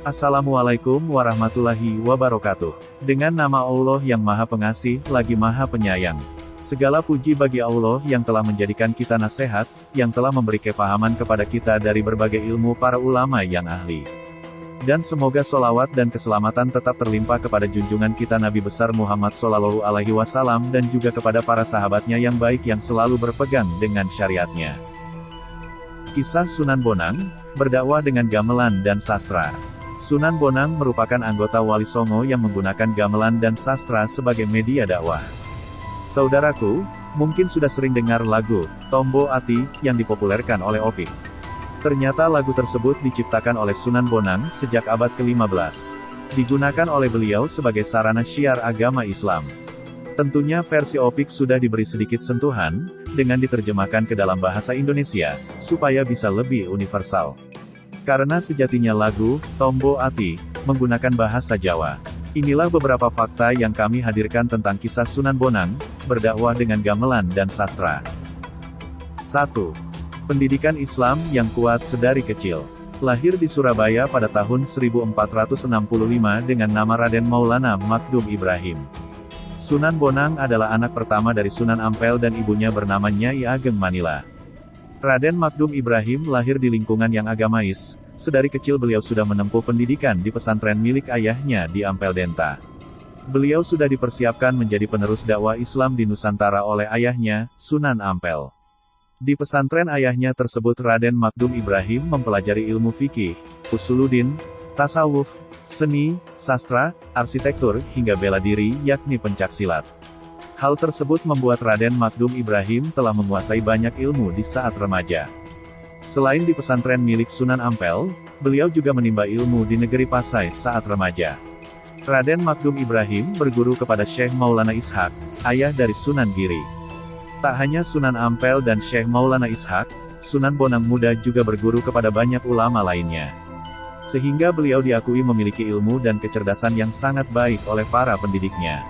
Assalamualaikum warahmatullahi wabarakatuh. Dengan nama Allah yang Maha Pengasih, lagi Maha Penyayang. Segala puji bagi Allah yang telah menjadikan kita nasihat, yang telah memberi kefahaman kepada kita dari berbagai ilmu para ulama yang ahli. Dan semoga solawat dan keselamatan tetap terlimpah kepada junjungan kita Nabi besar Muhammad Shallallahu Alaihi Wasallam dan juga kepada para sahabatnya yang baik yang selalu berpegang dengan syariatnya. Kisah Sunan Bonang, berdakwah dengan gamelan dan sastra. Sunan Bonang merupakan anggota Wali Songo yang menggunakan gamelan dan sastra sebagai media dakwah. Saudaraku, mungkin sudah sering dengar lagu Tombo Ati yang dipopulerkan oleh Opik. Ternyata lagu tersebut diciptakan oleh Sunan Bonang sejak abad ke-15. Digunakan oleh beliau sebagai sarana syiar agama Islam. Tentunya versi Opik sudah diberi sedikit sentuhan, dengan diterjemahkan ke dalam bahasa Indonesia, supaya bisa lebih universal. Karena sejatinya lagu Tombo Ati menggunakan bahasa Jawa. Inilah beberapa fakta yang kami hadirkan tentang kisah Sunan Bonang, berdakwah dengan gamelan dan sastra. 1. Pendidikan Islam yang kuat sedari kecil. Lahir di Surabaya pada tahun 1465 dengan nama Raden Maulana Makdum Ibrahim. Sunan Bonang adalah anak pertama dari Sunan Ampel dan ibunya bernama Nyai Ageng Manila. Raden Makdum Ibrahim lahir di lingkungan yang agamais. Sedari kecil beliau sudah menempuh pendidikan di pesantren milik ayahnya di Ampel Denta. Beliau sudah dipersiapkan menjadi penerus dakwah Islam di Nusantara oleh ayahnya, Sunan Ampel. Di pesantren ayahnya tersebut Raden Makdum Ibrahim mempelajari ilmu fikih, usuluddin, tasawuf, seni, sastra, arsitektur, hingga bela diri, yakni pencaksilat. Hal tersebut membuat Raden Makdum Ibrahim telah menguasai banyak ilmu di saat remaja. Selain di pesantren milik Sunan Ampel, beliau juga menimba ilmu di negeri Pasai saat remaja. Raden Makdum Ibrahim berguru kepada Syekh Maulana Ishaq, ayah dari Sunan Giri. Tak hanya Sunan Ampel dan Syekh Maulana Ishaq, Sunan Bonang Muda juga berguru kepada banyak ulama lainnya. Sehingga beliau diakui memiliki ilmu dan kecerdasan yang sangat baik oleh para pendidiknya.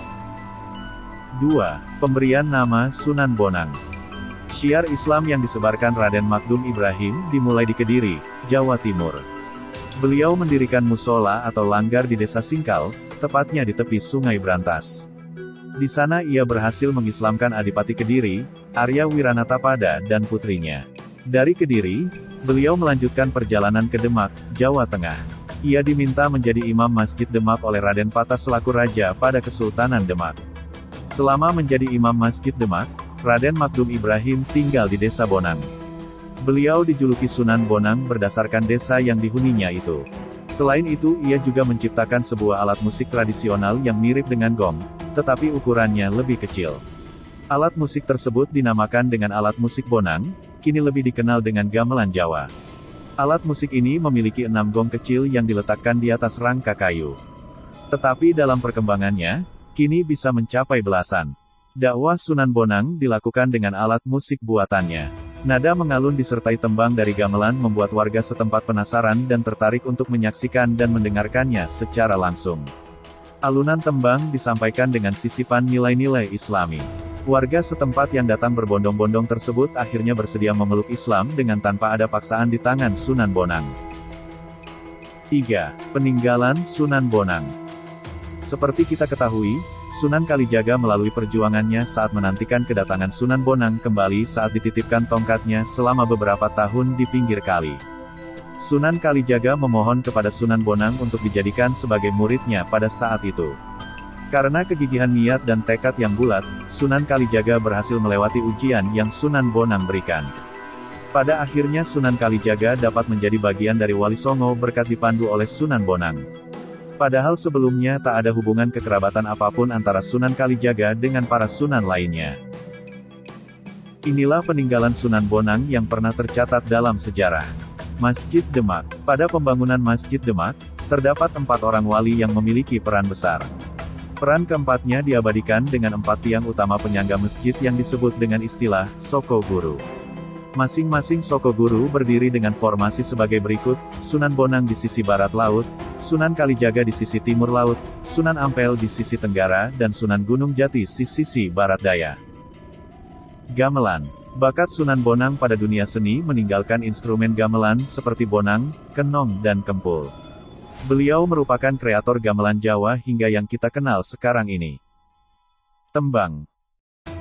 2. Pemberian nama Sunan Bonang. Syiar Islam yang disebarkan Raden Makdum Ibrahim dimulai di Kediri, Jawa Timur. Beliau mendirikan musola atau langgar di Desa Singkal, tepatnya di tepi Sungai Brantas. Di sana ia berhasil mengislamkan Adipati Kediri, Arya Wiranatapada dan putrinya. Dari Kediri, beliau melanjutkan perjalanan ke Demak, Jawa Tengah. Ia diminta menjadi imam Masjid Demak oleh Raden Patah selaku raja pada Kesultanan Demak. Selama menjadi imam Masjid Demak, Raden Makdum Ibrahim tinggal di Desa Bonang. Beliau dijuluki Sunan Bonang berdasarkan desa yang dihuninya itu. Selain itu ia juga menciptakan sebuah alat musik tradisional yang mirip dengan gong, tetapi ukurannya lebih kecil. Alat musik tersebut dinamakan dengan alat musik Bonang, kini lebih dikenal dengan gamelan Jawa. Alat musik ini memiliki 6 gong kecil yang diletakkan di atas rangka kayu. Tetapi dalam perkembangannya, kini bisa mencapai belasan. Dakwah Sunan Bonang dilakukan dengan alat musik buatannya. Nada mengalun disertai tembang dari gamelan membuat warga setempat penasaran dan tertarik untuk menyaksikan dan mendengarkannya secara langsung. Alunan tembang disampaikan dengan sisipan nilai-nilai Islami. Warga setempat yang datang berbondong-bondong tersebut akhirnya bersedia memeluk Islam dengan tanpa ada paksaan di tangan Sunan Bonang. 3. Peninggalan Sunan Bonang. Seperti kita ketahui, Sunan Kalijaga melalui perjuangannya saat menantikan kedatangan Sunan Bonang kembali saat dititipkan tongkatnya selama beberapa tahun di pinggir kali. Sunan Kalijaga memohon kepada Sunan Bonang untuk dijadikan sebagai muridnya pada saat itu. Karena kegigihan niat dan tekad yang bulat, Sunan Kalijaga berhasil melewati ujian yang Sunan Bonang berikan. Pada akhirnya Sunan Kalijaga dapat menjadi bagian dari Wali Songo berkat dipandu oleh Sunan Bonang. Padahal sebelumnya tak ada hubungan kekerabatan apapun antara Sunan Kalijaga dengan para sunan lainnya. Inilah peninggalan Sunan Bonang yang pernah tercatat dalam sejarah. Masjid Demak. Pada pembangunan Masjid Demak, terdapat 4 orang wali yang memiliki peran besar. Peran keempatnya diabadikan dengan 4 tiang utama penyangga masjid yang disebut dengan istilah Soko Guru. Masing-masing Soko Guru berdiri dengan formasi sebagai berikut: Sunan Bonang di sisi barat laut, Sunan Kalijaga di sisi timur laut, Sunan Ampel di sisi tenggara, dan Sunan Gunung Jati di sisi barat daya. Gamelan. Bakat Sunan Bonang pada dunia seni meninggalkan instrumen gamelan seperti bonang, kenong dan kempul. Beliau merupakan kreator gamelan Jawa hingga yang kita kenal sekarang ini. Tembang.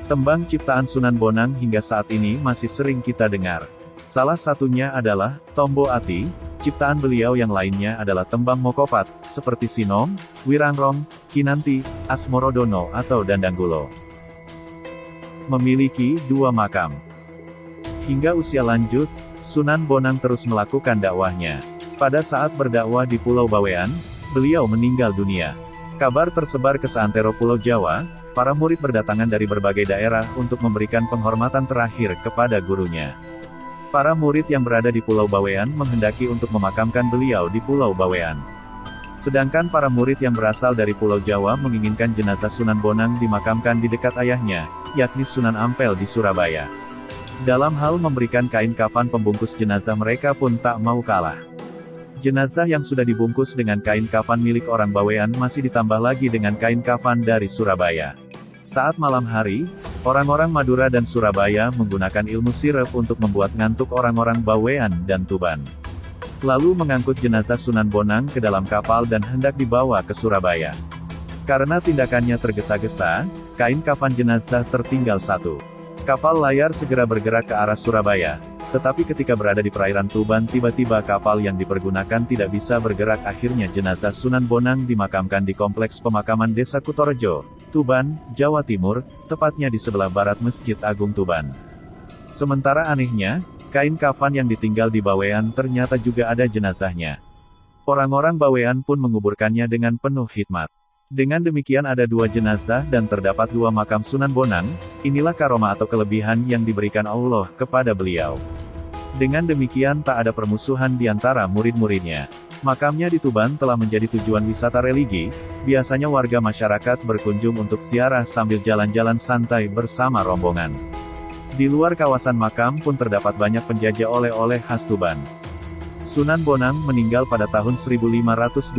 Tembang ciptaan Sunan Bonang hingga saat ini masih sering kita dengar. Salah satunya adalah Tombo Ati. Ciptaan beliau yang lainnya adalah tembang Mokopat, seperti Sinom, Wirangrong, Kinanti, Asmorodono atau Dandanggulo. Memiliki 2 makam. Hingga usia lanjut, Sunan Bonang terus melakukan dakwahnya. Pada saat berdakwah di Pulau Bawean, beliau meninggal dunia. Kabar tersebar ke seantero Pulau Jawa, para murid berdatangan dari berbagai daerah untuk memberikan penghormatan terakhir kepada gurunya. Para murid yang berada di Pulau Bawean menghendaki untuk memakamkan beliau di Pulau Bawean. Sedangkan para murid yang berasal dari Pulau Jawa menginginkan jenazah Sunan Bonang dimakamkan di dekat ayahnya, yakni Sunan Ampel di Surabaya. Dalam hal memberikan kain kafan pembungkus jenazah mereka pun tak mau kalah. Jenazah yang sudah dibungkus dengan kain kafan milik orang Bawean masih ditambah lagi dengan kain kafan dari Surabaya. Saat malam hari, orang-orang Madura dan Surabaya menggunakan ilmu sirep untuk membuat ngantuk orang-orang Bawean dan Tuban. Lalu mengangkut jenazah Sunan Bonang ke dalam kapal dan hendak dibawa ke Surabaya. Karena tindakannya tergesa-gesa, kain kafan jenazah tertinggal satu. Kapal layar segera bergerak ke arah Surabaya, tetapi ketika berada di perairan Tuban tiba-tiba kapal yang dipergunakan tidak bisa bergerak. Akhirnya jenazah Sunan Bonang dimakamkan di Kompleks Pemakaman Desa Kutorejo, Tuban, Jawa Timur, tepatnya di sebelah barat Masjid Agung Tuban. Sementara anehnya, kain kafan yang ditinggal di Bawean ternyata juga ada jenazahnya. Orang-orang Bawean pun menguburkannya dengan penuh hikmat. Dengan demikian ada 2 jenazah dan terdapat 2 makam Sunan Bonang. Inilah karomah atau kelebihan yang diberikan Allah kepada beliau. Dengan demikian tak ada permusuhan di antara murid-muridnya. Makamnya di Tuban telah menjadi tujuan wisata religi. Biasanya warga masyarakat berkunjung untuk ziarah sambil jalan-jalan santai bersama rombongan. Di luar kawasan makam pun terdapat banyak penjajah oleh-oleh khas Tuban. Sunan Bonang meninggal pada tahun 1525.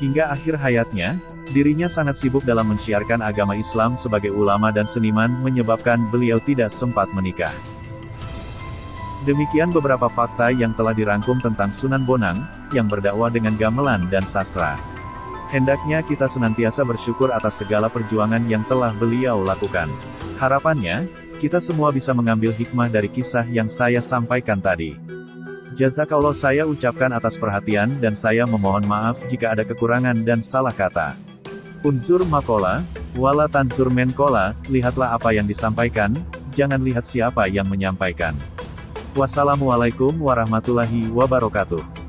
Hingga akhir hayatnya, dirinya sangat sibuk dalam mensiarkan agama Islam sebagai ulama dan seniman menyebabkan beliau tidak sempat menikah. Demikian beberapa fakta yang telah dirangkum tentang Sunan Bonang, yang berdakwah dengan gamelan dan sastra. Hendaknya kita senantiasa bersyukur atas segala perjuangan yang telah beliau lakukan. Harapannya, kita semua bisa mengambil hikmah dari kisah yang saya sampaikan tadi. Jazakallah saya ucapkan atas perhatian dan saya memohon maaf jika ada kekurangan dan salah kata. Unzur makola, wala tanzur menkola, lihatlah apa yang disampaikan, jangan lihat siapa yang menyampaikan. Wassalamualaikum warahmatullahi wabarakatuh.